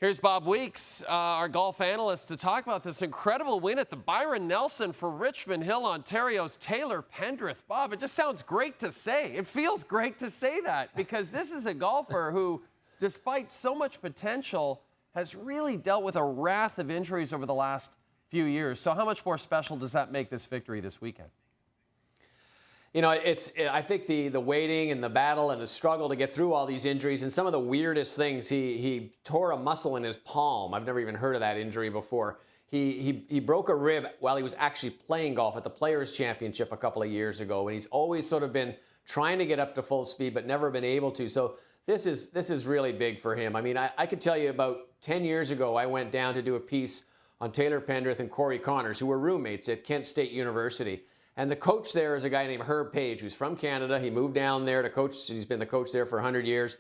Here's Bob Weeks, our golf analyst, to talk about this incredible win at the Byron Nelson for Richmond Hill, Ontario's Taylor Pendrith. Bob, it just sounds great to say. It feels great to say that because this is a golfer who, despite so much potential, has really dealt with a raft of injuries over the last few years. So how much more special does that make this victory this weekend? You know, I think the waiting and the battle and the struggle to get through all these injuries and some of the weirdest things, he tore a muscle in his palm. I've never even heard of that injury before. He broke a rib while he was actually playing golf at the Players' Championship a couple of years ago, and he's always sort of been trying to get up to full speed but never been able to. So this is really big for him. I mean, I could tell you about 10 years ago, I went down to do a piece on Taylor Pendrith and Corey Connors, who were roommates at Kent State University. And the coach there is a guy named Herb Page, who's from Canada. He moved down there to coach. He's been the coach there for 100 years.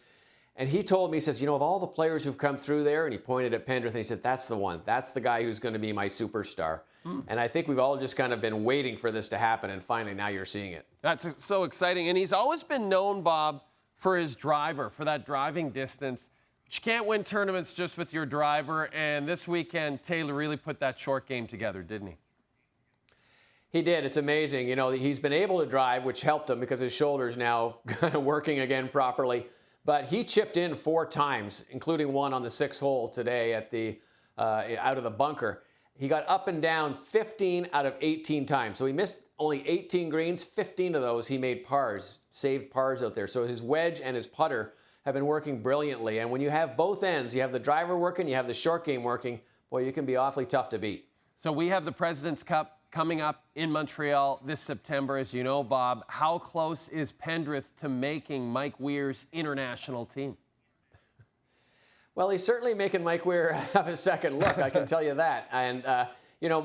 And he told me, he says, you know, of all the players who've come through there, and he pointed at Pendrith, and he said, that's the one. That's the guy who's going to be my superstar. And I think we've all just kind of been waiting for this to happen, and finally now you're seeing it. That's so exciting. And he's always been known, Bob, for his driver, for that driving distance. But you can't win tournaments just with your driver. And this weekend, Taylor really put that short game together, didn't he? He did. It's amazing. You know, he's been able to drive, which helped him because his shoulder's now kind of working again properly. But he chipped in 4 times, including one on the 6th hole today at the out of the bunker. He got up and down 15 out of 18 times. So he missed only 18 greens. 15 of those he made pars, saved pars out there. So his wedge and his putter have been working brilliantly. And when you have both ends, you have the driver working, you have the short game working, boy, you can be awfully tough to beat. So we have the President's Cup coming up in Montreal this September, as you know, Bob. How close is Pendrith to making Mike Weir's international team? Well, he's certainly making Mike Weir have a second look, I can tell you that. And, you know,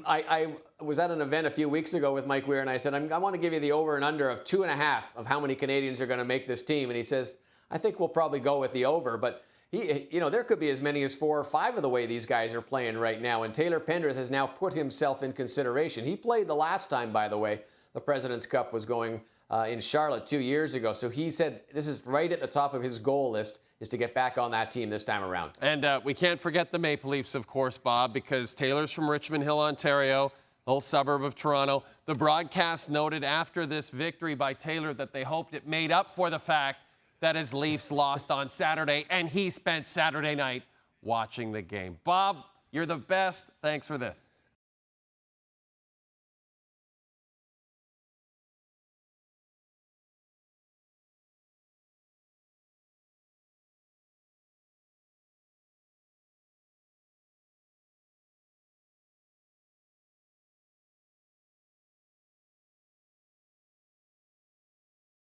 I was at an event a few weeks ago with Mike Weir, and I said, I want to give you the over and under of 2.5 of how many Canadians are going to make this team. And he says, I think we'll probably go with the over. But you know, there could be as many as 4 or 5 of the way these guys are playing right now. And Taylor Pendrith has now put himself in consideration. He played the last time, by the way, the President's Cup was going in Charlotte 2 years ago. So he said this is right at the top of his goal list, is to get back on that team this time around. And we can't forget the Maple Leafs, of course, Bob, because Taylor's from Richmond Hill, Ontario, a little suburb of Toronto. The broadcast noted after this victory by Taylor that they hoped it made up for the fact that his Leafs lost on Saturday, and he spent Saturday night watching the game. Bob, you're the best. Thanks for this.